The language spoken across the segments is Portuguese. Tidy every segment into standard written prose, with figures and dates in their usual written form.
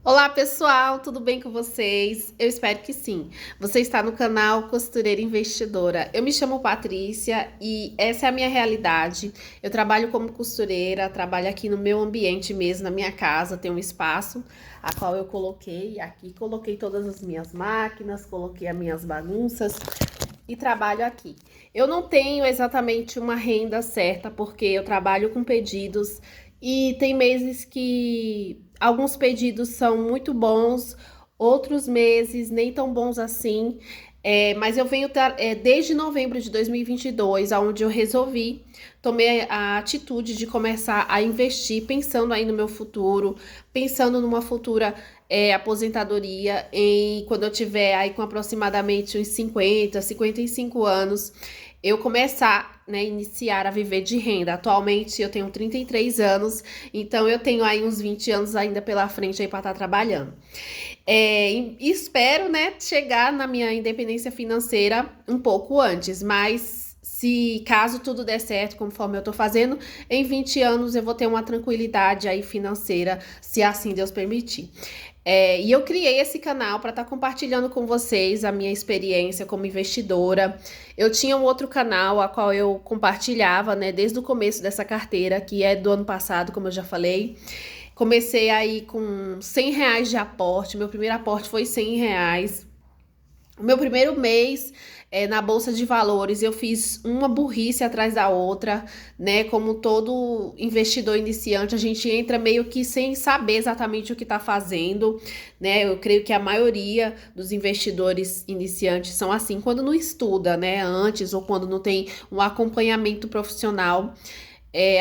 Olá pessoal, tudo bem com vocês? Eu espero que sim. Você está no canal Costureira Investidora. Eu me chamo Patrícia e essa é a minha realidade. Eu trabalho como costureira, trabalho aqui no meu ambiente mesmo, na minha casa, tem um espaço a qual eu coloquei aqui, coloquei todas as minhas máquinas, coloquei as minhas bagunças e trabalho aqui. Eu não tenho exatamente uma renda certa porque eu trabalho com pedidos e tem meses que alguns pedidos são muito bons, outros meses nem tão bons assim. Mas eu venho desde novembro de 2022, onde eu resolvi, tomei a atitude de começar a investir, pensando aí no meu futuro, pensando numa futura aposentadoria, quando eu tiver aí com aproximadamente uns 55 anos, eu começar, né, iniciar a viver de renda. Atualmente eu tenho 33 anos, então eu tenho aí uns 20 anos ainda pela frente aí para estar trabalhando. E espero, né, chegar na minha independência financeira um pouco antes, mas se caso tudo der certo, conforme eu tô fazendo, em 20 anos eu vou ter uma tranquilidade aí financeira, se assim Deus permitir. E eu criei esse canal para estar compartilhando com vocês a minha experiência como investidora. Eu tinha um outro canal a qual eu compartilhava, né, desde o começo dessa carteira, que é do ano passado, como eu já falei. Comecei aí com R$ 100 de aporte, meu primeiro aporte foi R$ 100. O meu primeiro mês na Bolsa de Valores, eu fiz uma burrice atrás da outra, né? Como todo investidor iniciante, a gente entra meio que sem saber exatamente o que está fazendo, né? Eu creio que a maioria dos investidores iniciantes são assim, quando não estuda, né? Antes ou quando não tem um acompanhamento profissional.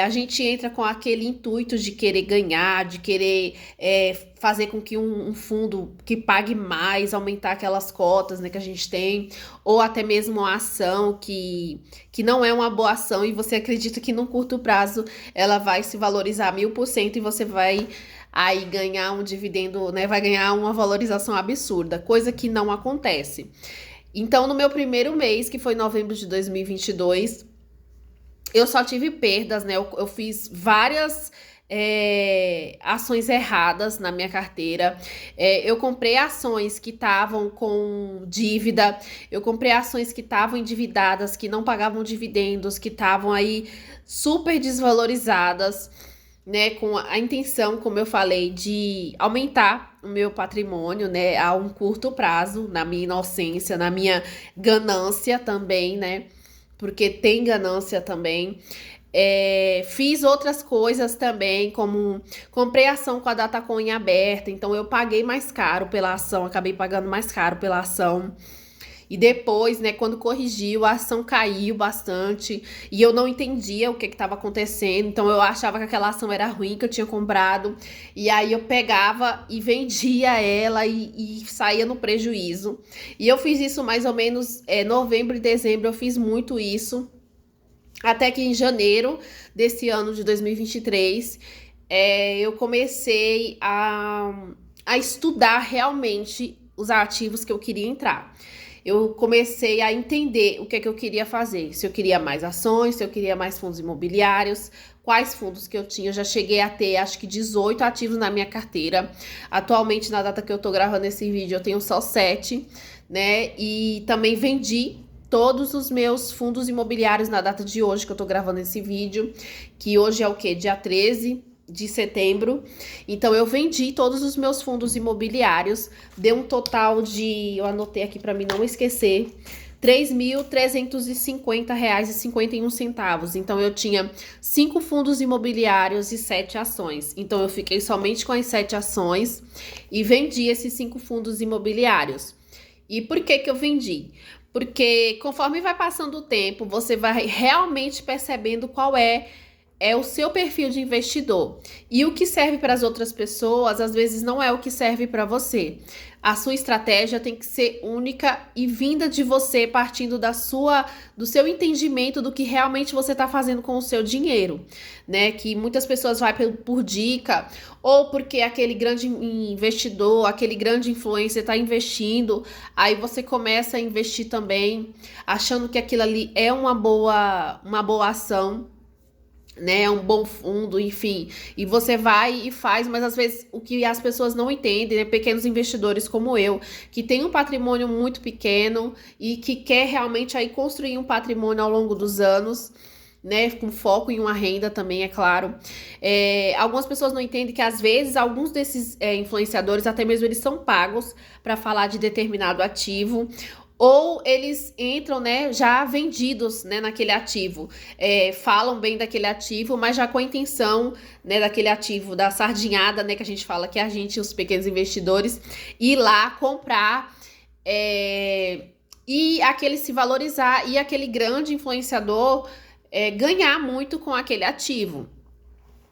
A gente entra com aquele intuito de querer ganhar, de querer fazer com que um fundo que pague mais, aumentar aquelas cotas, né, que a gente tem, ou até mesmo uma ação que não é uma boa ação e você acredita que no curto prazo ela vai se valorizar 1000% e você vai aí ganhar um dividendo, né, vai ganhar uma valorização absurda, coisa que não acontece. Então, no meu primeiro mês, que foi novembro de 2022, eu só tive perdas, né? Eu fiz várias ações erradas na minha carteira. Eu comprei ações que estavam com dívida, eu comprei ações que estavam endividadas, que não pagavam dividendos, que estavam aí super desvalorizadas, né? Com a intenção, como eu falei, de aumentar o meu patrimônio, né? A um curto prazo, na minha inocência, na minha ganância também, né? Porque tem ganância também. Fiz outras coisas também, como comprei ação com a Datacoin aberta, então eu paguei mais caro pela ação, acabei pagando mais caro pela ação. E depois, né, quando corrigiu, a ação caiu bastante e eu não entendia o que estava acontecendo, então eu achava que aquela ação era ruim que eu tinha comprado, e aí eu pegava e vendia ela e saía no prejuízo. E eu fiz isso mais ou menos novembro e dezembro, eu fiz muito isso. Até que em janeiro desse ano de 2023, eu comecei a estudar realmente os ativos que eu queria entrar. Eu comecei a entender o que é que eu queria fazer. Se eu queria mais ações, se eu queria mais fundos imobiliários, quais fundos que eu tinha. Eu já cheguei a ter, acho que 18 ativos na minha carteira. Atualmente, na data que eu tô gravando esse vídeo, eu tenho só 7, né? E também vendi todos os meus fundos imobiliários na data de hoje que eu tô gravando esse vídeo, que hoje é o quê? Dia 13 de setembro. Então eu vendi todos os meus fundos imobiliários, deu um total de, eu anotei aqui para mim não esquecer, R$ 3.350,51. Então eu tinha 5 fundos imobiliários e 7 ações. Então eu fiquei somente com as 7 ações e vendi esses 5 fundos imobiliários. E por que que eu vendi? Porque conforme vai passando o tempo, você vai realmente percebendo qual é o seu perfil de investidor. E o que serve para as outras pessoas, às vezes não é o que serve para você. A sua estratégia tem que ser única e vinda de você, partindo do seu entendimento do que realmente você está fazendo com o seu dinheiro, né? Que muitas pessoas vão por dica ou porque aquele grande investidor, aquele grande influencer está investindo, aí você começa a investir também, achando que aquilo ali é uma boa ação. né? É um bom fundo, enfim. E você vai e faz, mas às vezes o que as pessoas não entendem, né? Pequenos investidores como eu, que tem um patrimônio muito pequeno e que quer realmente aí construir um patrimônio ao longo dos anos. Né, com foco em uma renda também, é claro. Algumas pessoas não entendem que às vezes alguns desses influenciadores, até mesmo eles são pagos para falar de determinado ativo, ou eles entram, né, já vendidos, né, naquele ativo, falam bem daquele ativo, mas já com a intenção, né, daquele ativo, da sardinhada, né, que a gente fala que a gente, os pequenos investidores, ir lá comprar, e aquele se valorizar, e aquele grande influenciador ganhar muito com aquele ativo.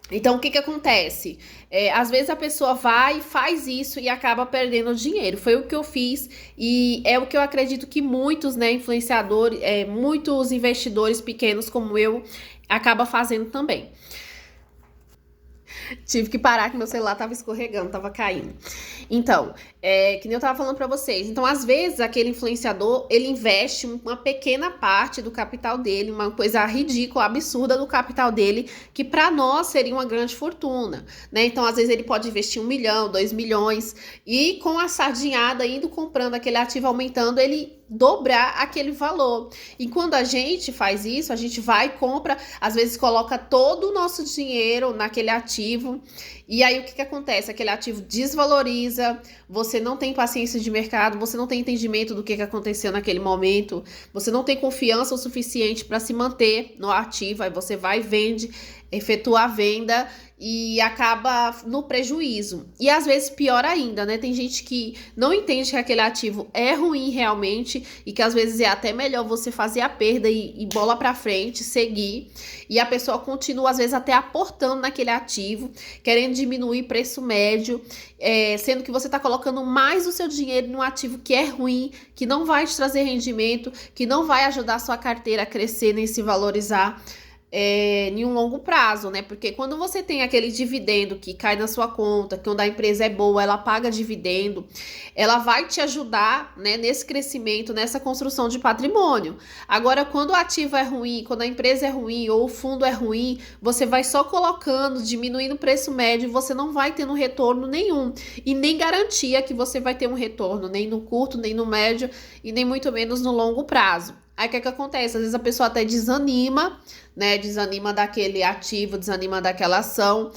Então, o que que acontece? Às vezes a pessoa vai, faz isso e acaba perdendo dinheiro. Foi o que eu fiz e é o que eu acredito que muitos, né, influenciadores, muitos investidores pequenos como eu, acaba fazendo também. Tive que parar que meu celular tava escorregando, tava caindo. Então, que nem eu tava falando pra vocês. Então, às vezes, aquele influenciador, ele investe uma pequena parte do capital dele, uma coisa ridícula, absurda do capital dele, que pra nós seria uma grande fortuna, né? Então, às vezes, ele pode investir 1 milhão, 2 milhões, e com a sardinhada, indo comprando aquele ativo, aumentando, ele dobrar aquele valor. E quando a gente faz isso, a gente vai e compra, às vezes coloca todo o nosso dinheiro naquele ativo, e aí o que que acontece? Aquele ativo desvaloriza, você não tem paciência de mercado, você não tem entendimento do que aconteceu naquele momento, você não tem confiança o suficiente para se manter no ativo, aí você vai e vende, efetua a venda e acaba no prejuízo. E às vezes pior ainda, né? Tem gente que não entende que aquele ativo é ruim realmente e que às vezes é até melhor você fazer a perda e bola para frente, seguir. E a pessoa continua às vezes até aportando naquele ativo, querendo diminuir preço médio, sendo que você está colocando mais o seu dinheiro num ativo que é ruim, que não vai te trazer rendimento, que não vai ajudar a sua carteira a crescer nem se valorizar em um longo prazo, né? Porque quando você tem aquele dividendo que cai na sua conta, que quando a empresa é boa, ela paga dividendo, ela vai te ajudar, né, nesse crescimento, nessa construção de patrimônio. Agora, quando o ativo é ruim, quando a empresa é ruim ou o fundo é ruim, você vai só colocando, diminuindo o preço médio, você não vai tendo retorno nenhum. E nem garantia que você vai ter um retorno, nem no curto, nem no médio, e nem muito menos no longo prazo. Aí o que acontece? Às vezes a pessoa até desanima, né? Desanima daquele ativo, desanima daquela ação.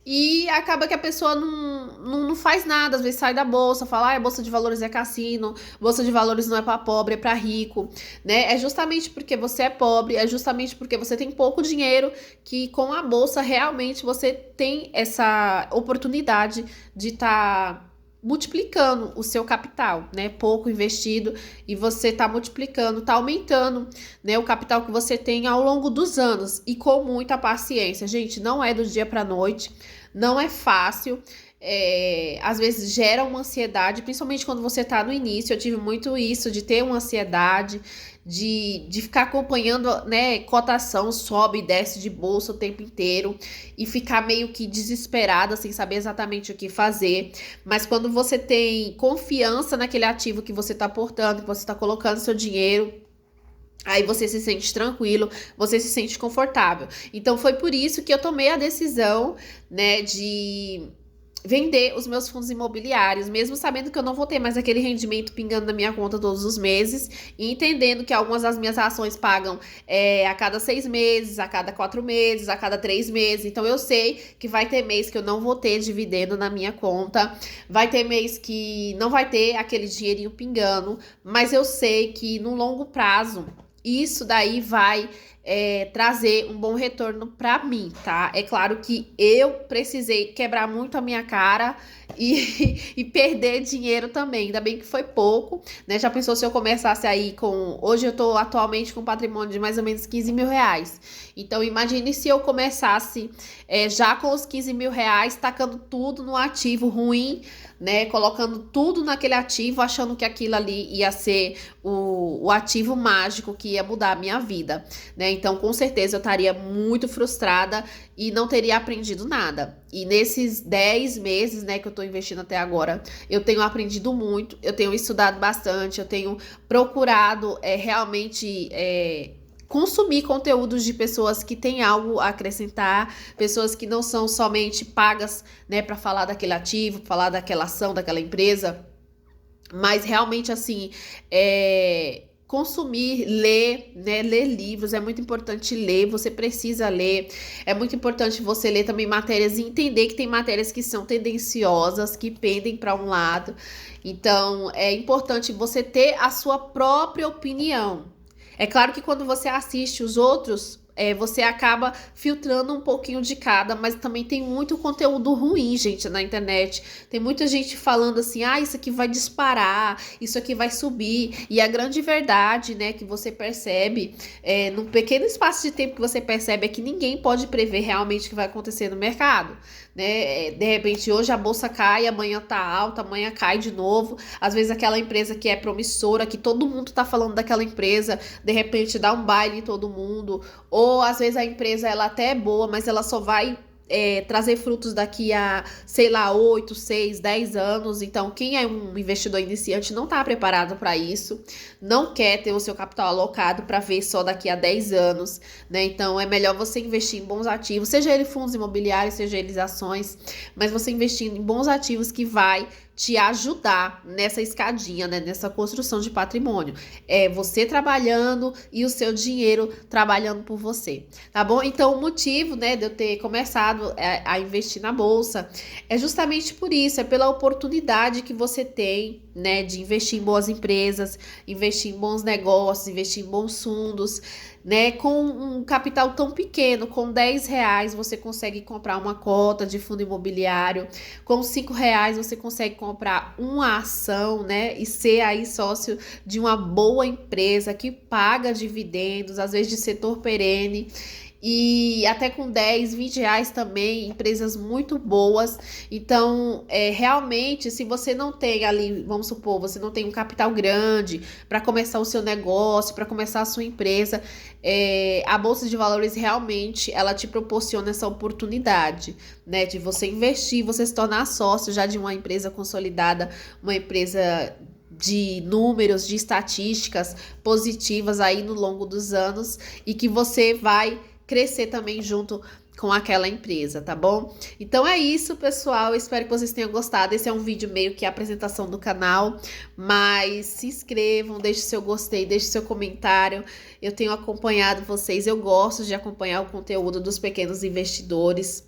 E acaba que a pessoa não faz nada, às vezes sai da bolsa, fala, a bolsa de valores é cassino, bolsa de valores não é para pobre, é para rico, né? É justamente porque você é pobre, é justamente porque você tem pouco dinheiro que com a bolsa realmente você tem essa oportunidade de estar multiplicando o seu capital, né? Pouco investido e você tá multiplicando, tá aumentando, né, o capital que você tem ao longo dos anos e com muita paciência. Gente, não é do dia para noite, não é fácil. Às vezes gera uma ansiedade, principalmente quando você tá no início. Eu tive muito isso, de ter uma ansiedade, de ficar acompanhando, né, cotação, sobe e desce de bolsa o tempo inteiro e ficar meio que desesperada, sem saber exatamente o que fazer. Mas quando você tem confiança naquele ativo que você tá aportando, que você tá colocando seu dinheiro, aí você se sente tranquilo, você se sente confortável. Então foi por isso que eu tomei a decisão, né, de vender os meus fundos imobiliários, mesmo sabendo que eu não vou ter mais aquele rendimento pingando na minha conta todos os meses, e entendendo que algumas das minhas ações pagam a cada 6 meses, a cada 4 meses, a cada 3 meses. Então eu sei que vai ter mês que eu não vou ter dividendo na minha conta, vai ter mês que não vai ter aquele dinheirinho pingando, mas eu sei que no longo prazo isso daí vai trazer um bom retorno para mim, tá? É claro que eu precisei quebrar muito a minha cara e perder dinheiro também. Ainda bem que foi pouco, né? Já pensou se eu começasse aí com... Hoje eu tô atualmente com um patrimônio de mais ou menos 15 mil reais. Então imagine se eu começasse já com os 15 mil reais, tacando tudo no ativo ruim, né? Colocando tudo naquele ativo, achando que aquilo ali ia ser o ativo mágico que ia mudar a minha vida, né? Então, com certeza, eu estaria muito frustrada e não teria aprendido nada. E nesses 10 meses, né, que eu tô investindo até agora, eu tenho aprendido muito, eu tenho estudado bastante, eu tenho procurado realmente consumir conteúdos de pessoas que têm algo a acrescentar, pessoas que não são somente pagas, né, para falar daquele ativo, falar daquela ação, daquela empresa, mas realmente assim, consumir, ler, né? Ler livros, é muito importante ler, você precisa ler. É muito importante você ler também matérias e entender que tem matérias que são tendenciosas, que pendem para um lado. Então, é importante você ter a sua própria opinião. É claro que quando você assiste os outros, você acaba filtrando um pouquinho de cada, mas também tem muito conteúdo ruim, gente, na internet. Tem muita gente falando assim, ah, isso aqui vai disparar, isso aqui vai subir. E a grande verdade, né, que você percebe, num pequeno espaço de tempo que você percebe, é que ninguém pode prever realmente o que vai acontecer no mercado. Né? De repente, hoje a bolsa cai, amanhã tá alta, amanhã cai de novo. Às vezes aquela empresa que é promissora, que todo mundo tá falando daquela empresa, de repente dá um baile em todo mundo, ou às vezes a empresa ela até é boa, mas ela só vai trazer frutos daqui a, sei lá, 8, 6, 10 anos. Então, quem é um investidor iniciante não está preparado para isso, não quer ter o seu capital alocado para ver só daqui a 10 anos, né? Então, é melhor você investir em bons ativos, seja ele fundos imobiliários, seja eles ações, mas você investindo em bons ativos que vai te ajudar nessa escadinha, né, nessa construção de patrimônio. É você trabalhando e o seu dinheiro trabalhando por você, tá bom? Então, o motivo, né, de eu ter começado a investir na bolsa é justamente por isso, é pela oportunidade que você tem, né, de investir em boas empresas, investir em bons negócios, investir em bons fundos, né, com um capital tão pequeno, com R$ 10 você consegue comprar uma cota de fundo imobiliário, com R$ 5 você consegue comprar uma ação, né, e ser aí sócio de uma boa empresa que paga dividendos, às vezes de setor perene. E até com R$ 10, R$ 20 também, empresas muito boas. Então, realmente, se você não tem ali, vamos supor, você não tem um capital grande para começar o seu negócio, para começar a sua empresa, a Bolsa de Valores realmente, ela te proporciona essa oportunidade, né, de você investir, você se tornar sócio já de uma empresa consolidada, uma empresa de números, de estatísticas positivas aí no longo dos anos e que você vai crescer também junto com aquela empresa, tá bom? Então é isso, pessoal. Eu espero que vocês tenham gostado. Esse é um vídeo meio que a apresentação do canal, mas se inscrevam, deixe seu gostei, deixe seu comentário. Eu tenho acompanhado vocês, eu gosto de acompanhar o conteúdo dos pequenos investidores.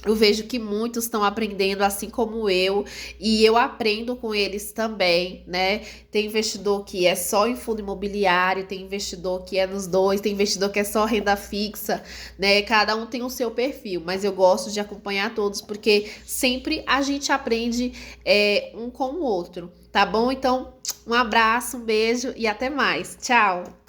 Eu vejo que muitos estão aprendendo assim como eu, e eu aprendo com eles também, né? Tem investidor que é só em fundo imobiliário, tem investidor que é nos dois, tem investidor que é só renda fixa, né? Cada um tem o seu perfil, mas eu gosto de acompanhar todos, porque sempre a gente aprende um com o outro, tá bom? Então, um abraço, um beijo e até mais. Tchau!